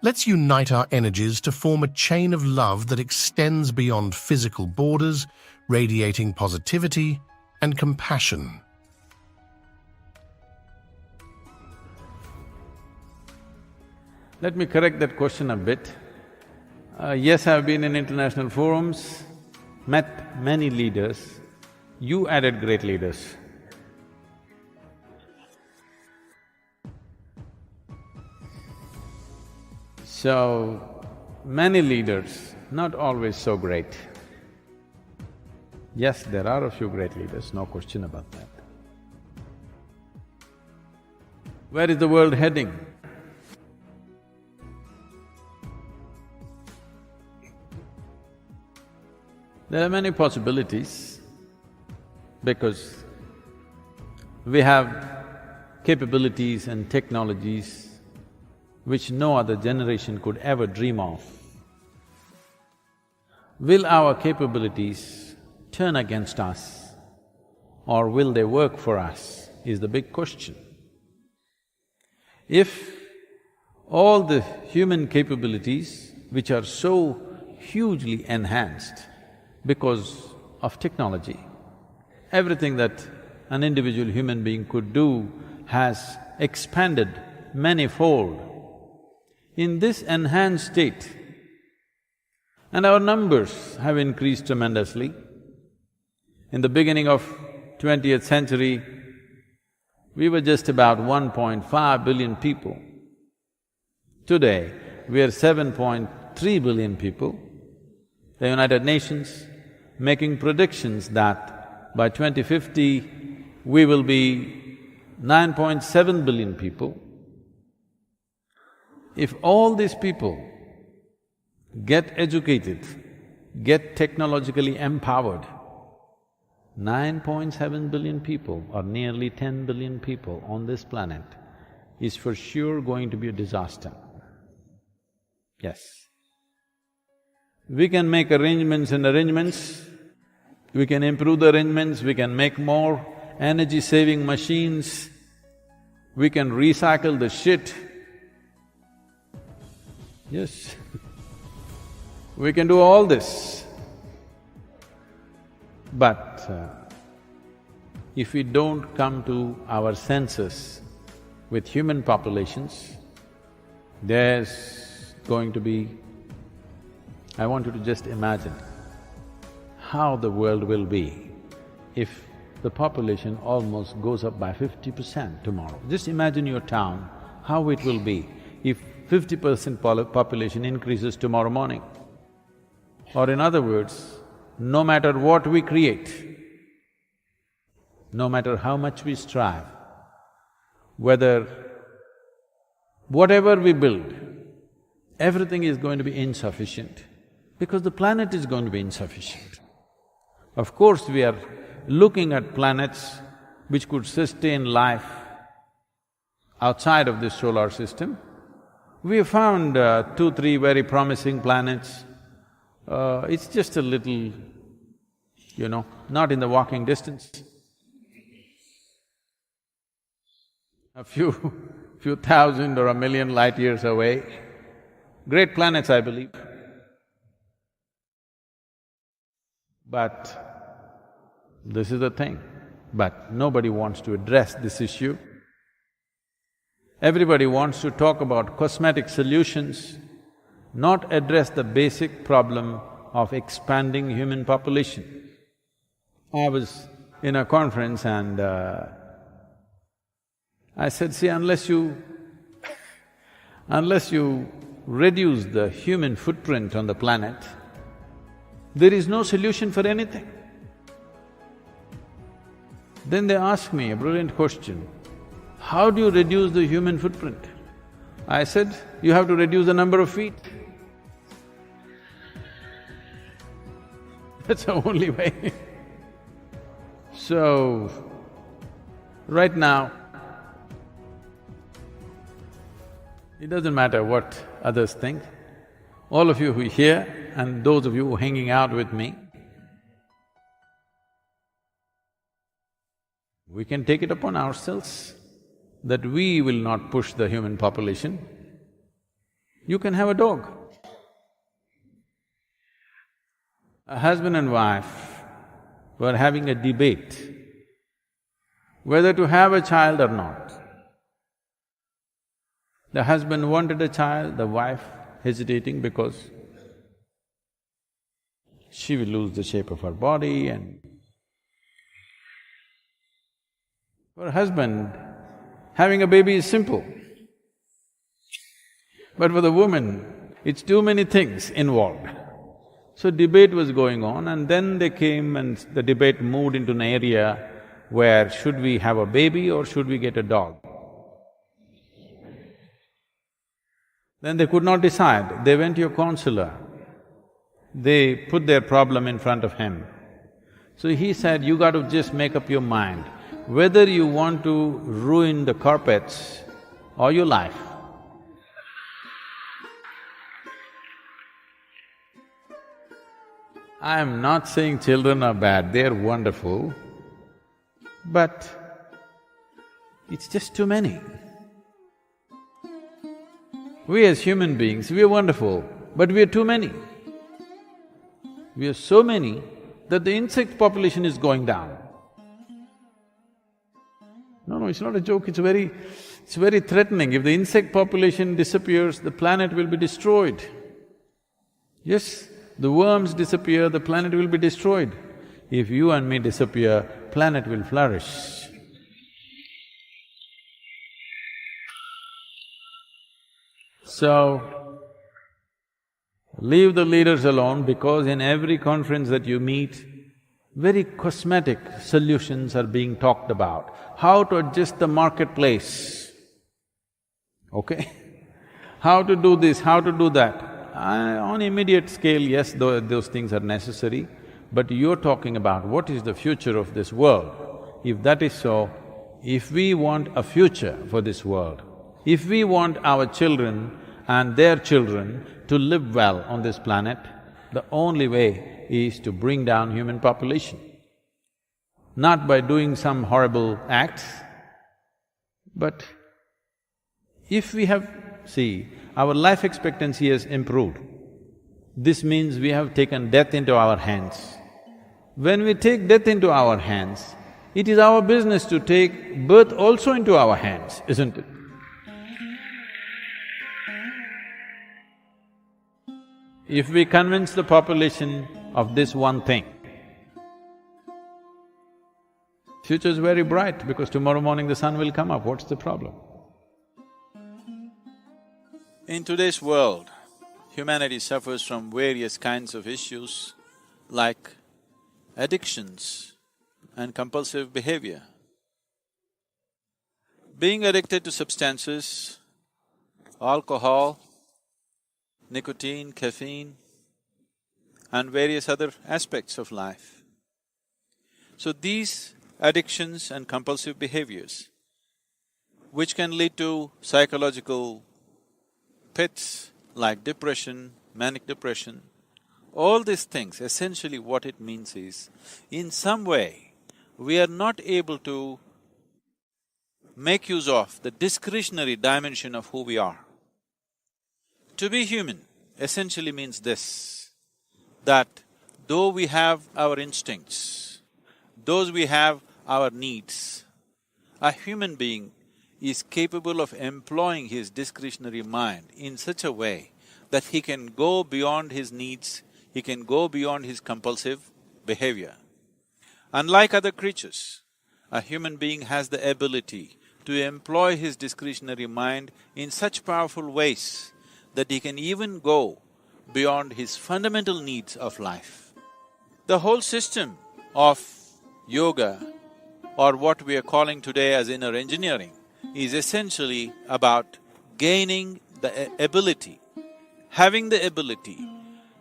Let's unite our energies to form a chain of love that extends beyond physical borders, radiating positivity and compassion. Let me correct that question a bit. Yes, I've been in international forums, met many leaders. You added great leaders. So, many leaders, not always so great. Yes, there are a few great leaders, no question about that. Where is the world heading? There are many possibilities because we have capabilities and technologies which no other generation could ever dream of. Will our capabilities turn against us or will they work for us is the big question. If all the human capabilities which are so hugely enhanced because of technology, everything that an individual human being could do has expanded manifold. In this enhanced state, and our numbers have increased tremendously. In the beginning of 20th century, we were just about 1.5 billion people. Today, we are 7.3 billion people. The United Nations making predictions that by 2050, we will be 9.7 billion people. If all these people get educated, get technologically empowered, 9.7 billion people or nearly 10 billion people on this planet is for sure going to be a disaster. Yes. We can make arrangements and arrangements, we can improve the arrangements, we can make more energy-saving machines, we can recycle the shit. Yes, we can do all this. But if we don't come to our senses with human populations, there's going to be… I want you to just imagine how the world will be if the population almost goes up by 50% tomorrow. Just imagine your town, how it will be if 50% population increases tomorrow morning. Or in other words, no matter what we create, no matter how much we strive, whatever we build, everything is going to be insufficient because the planet is going to be insufficient. Of course, we are looking at planets which could sustain life outside of this solar system. We have found 2, 3 very promising planets. It's just a little, not in the walking distance. A few thousand or a million light years away. Great planets, I believe. But this is the thing, but nobody wants to address this issue. Everybody wants to talk about cosmetic solutions, not address the basic problem of expanding human population. I was in a conference and I said, see, unless you reduce the human footprint on the planet, there is no solution for anything. Then they asked me a brilliant question, how do you reduce the human footprint? I said, you have to reduce the number of feet. That's the only way. So, right now, it doesn't matter what others think. All of you who are here and those of you who are hanging out with me, we can take it upon ourselves that we will not push the human population. You can have a dog. A husband and wife were having a debate whether to have a child or not. The husband wanted a child, the wife hesitating because she will lose the shape of her body and… For a husband, having a baby is simple. But for the woman, it's too many things involved. So debate was going on, and then they came and the debate moved into an area where should we have a baby or should we get a dog? Then they could not decide, they went to a counselor. They put their problem in front of him. So he said, you got to just make up your mind whether you want to ruin the carpets or your life. I am not saying children are bad, they're wonderful, but it's just too many. We as human beings, we are wonderful, but we are too many. We are so many that the insect population is going down. No, it's not a joke, it's very threatening. If the insect population disappears, the planet will be destroyed. Yes, the worms disappear, the planet will be destroyed. If you and me disappear, planet will flourish. So, leave the leaders alone because in every conference that you meet, very cosmetic solutions are being talked about. How to adjust the marketplace, okay? How to do this, how to do that. On immediate scale, yes, those things are necessary, but you're talking about what is the future of this world. If that is so, if we want a future for this world, if we want our children and their children to live well on this planet, the only way is to bring down human population. Not by doing some horrible acts, but if we have… See, our life expectancy has improved. This means we have taken death into our hands. When we take death into our hands, it is our business to take birth also into our hands, isn't it? If we convince the population of this one thing, future is very bright because tomorrow morning the sun will come up, what's the problem? In today's world, humanity suffers from various kinds of issues like addictions and compulsive behavior. Being addicted to substances, alcohol, nicotine, caffeine, and various other aspects of life. So these addictions and compulsive behaviors, which can lead to psychological pits like depression, manic depression, all these things, essentially what it means is, in some way, we are not able to make use of the discretionary dimension of who we are. To be human essentially means this, that though we have our instincts, though we have our needs, a human being is capable of employing his discretionary mind in such a way that he can go beyond his needs, he can go beyond his compulsive behavior. Unlike other creatures, a human being has the ability to employ his discretionary mind in such powerful ways that he can even go beyond his fundamental needs of life. The whole system of yoga, or what we are calling today as inner engineering, is essentially about gaining the ability, having the ability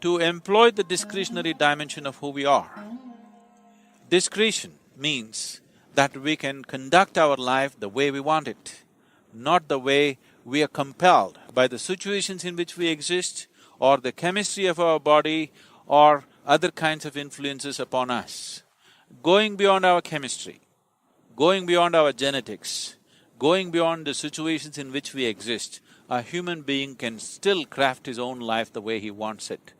to employ the discretionary dimension of who we are. Discretion means that we can conduct our life the way we want it, not the way we are compelled by the situations in which we exist or the chemistry of our body or other kinds of influences upon us. Going beyond our chemistry, going beyond our genetics, going beyond the situations in which we exist, a human being can still craft his own life the way he wants it.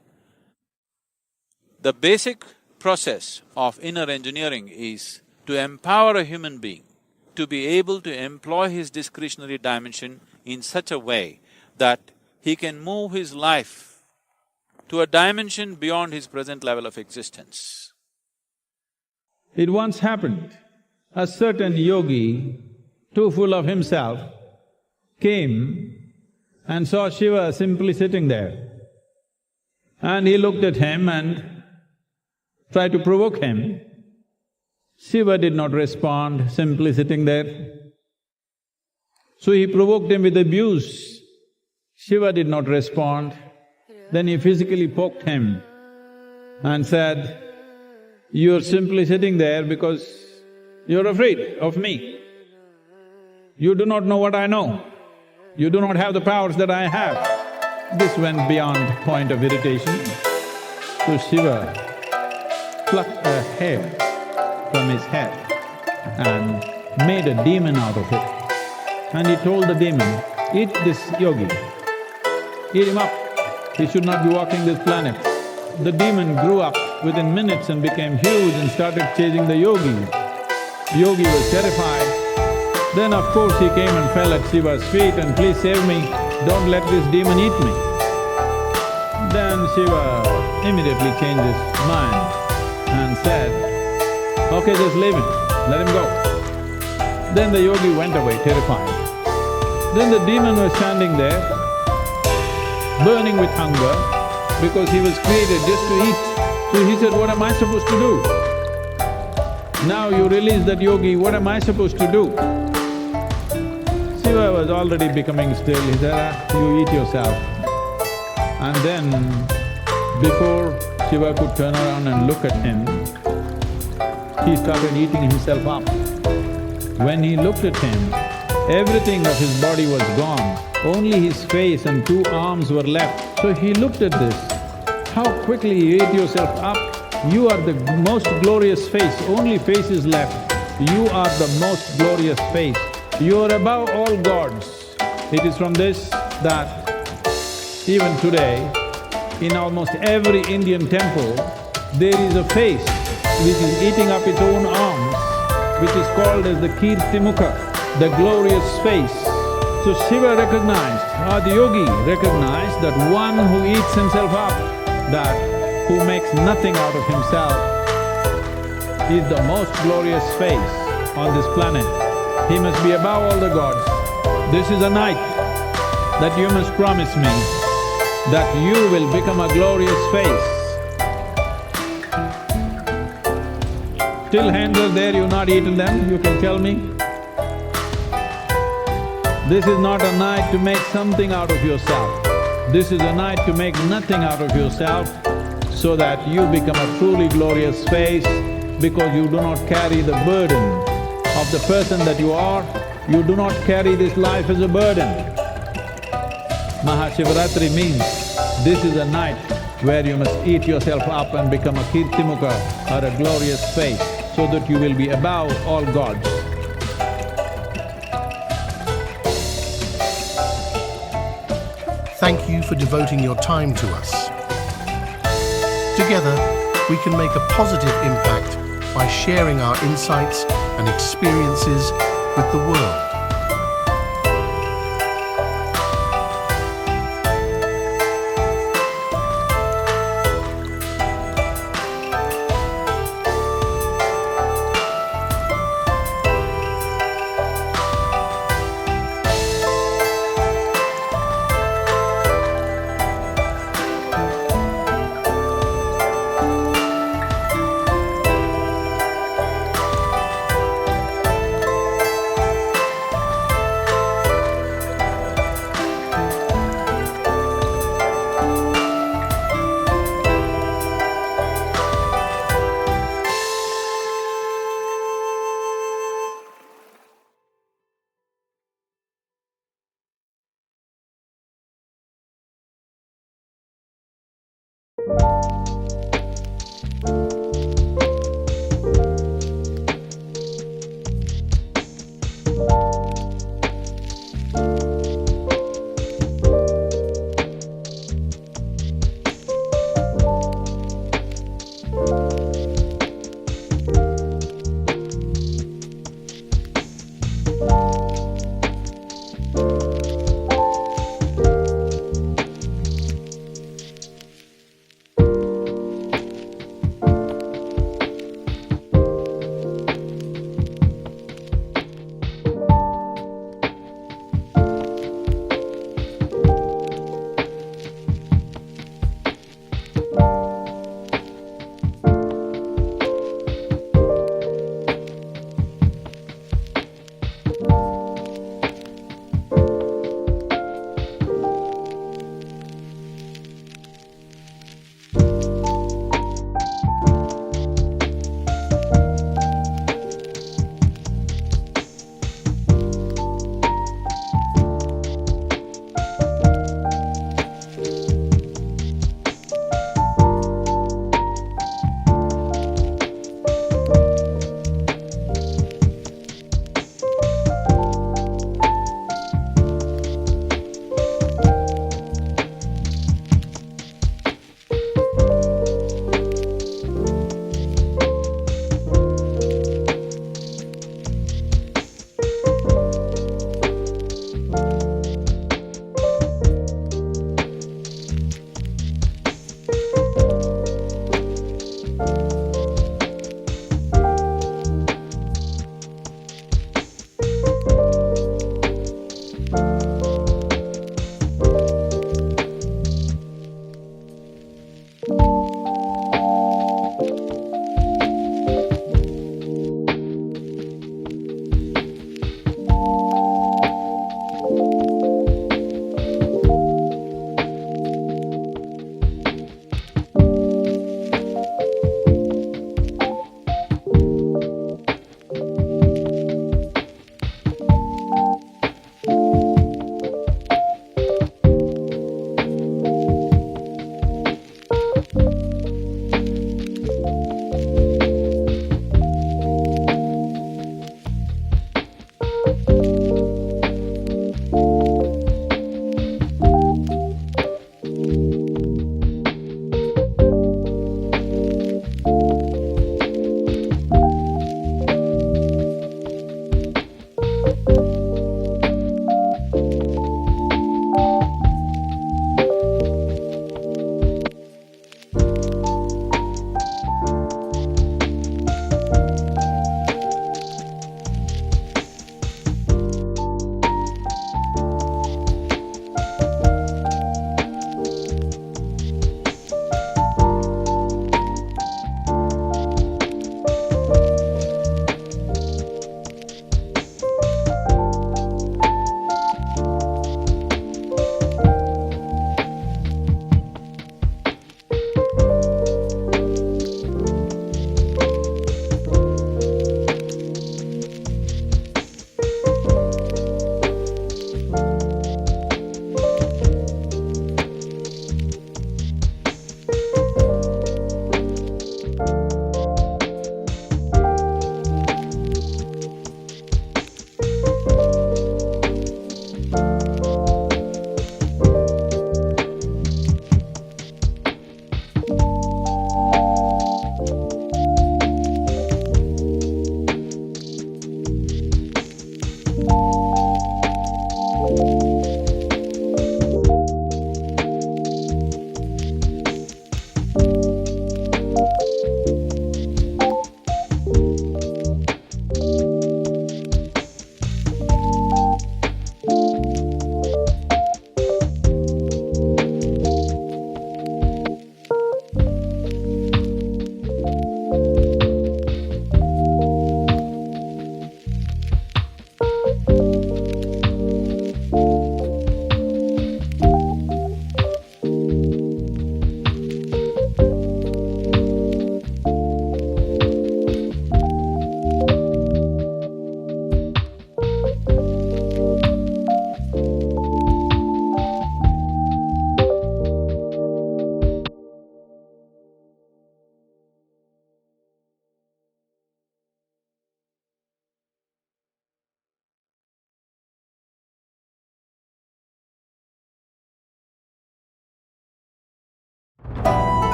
The basic process of inner engineering is to empower a human being to be able to employ his discretionary dimension in such a way that he can move his life to a dimension beyond his present level of existence. It once happened, a certain yogi, too full of himself, came and saw Shiva simply sitting there. And he looked at him and tried to provoke him. Shiva did not respond, simply sitting there. So he provoked him with abuse. Shiva did not respond. Then he physically poked him and said, "You're simply sitting there because you're afraid of me. You do not know what I know. You do not have the powers that I have." This went beyond point of irritation. So Shiva plucked a hair from his head and made a demon out of it. And he told the demon, "Eat this yogi, eat him up, he should not be walking this planet." The demon grew up within minutes and became huge and started chasing the yogi. Yogi was terrified. Then of course he came and fell at Shiva's feet and, "Please save me, don't let this demon eat me." Then Shiva immediately changed his mind and said, "Okay, just leave him, let him go." Then the yogi went away terrified. Then the demon was standing there, burning with hunger, because he was created just to eat. So he said, "What am I supposed to do? Now you release that yogi, what am I supposed to do?" Shiva was already becoming still. He said, "You eat yourself." And then, before Shiva could turn around and look at him, he started eating himself up. When he looked at him, everything of his body was gone, only his face and 2 arms were left. So he looked at this, "How quickly you ate yourself up! You are the most glorious face, only face is left. You are the most glorious face. You are above all gods." It is from this that even today, in almost every Indian temple, there is a face which is eating up its own arms, which is called as the Kirtimukha, the glorious face. So Shiva recognized, or the yogi recognized that one who eats himself up, that who makes nothing out of himself, is the most glorious face on this planet. He must be above all the gods. This is a night that you must promise me that you will become a glorious face. Till hands are there, you've not eaten them, you can tell me? This is not a night to make something out of yourself. This is a night to make nothing out of yourself so that you become a truly glorious face, because you do not carry the burden of the person that you are. You do not carry this life as a burden. Mahashivaratri means this is a night where you must eat yourself up and become a Kirtimukha or a glorious face, so that you will be above all gods. Thank you for devoting your time to us. Together, we can make a positive impact by sharing our insights and experiences with the world.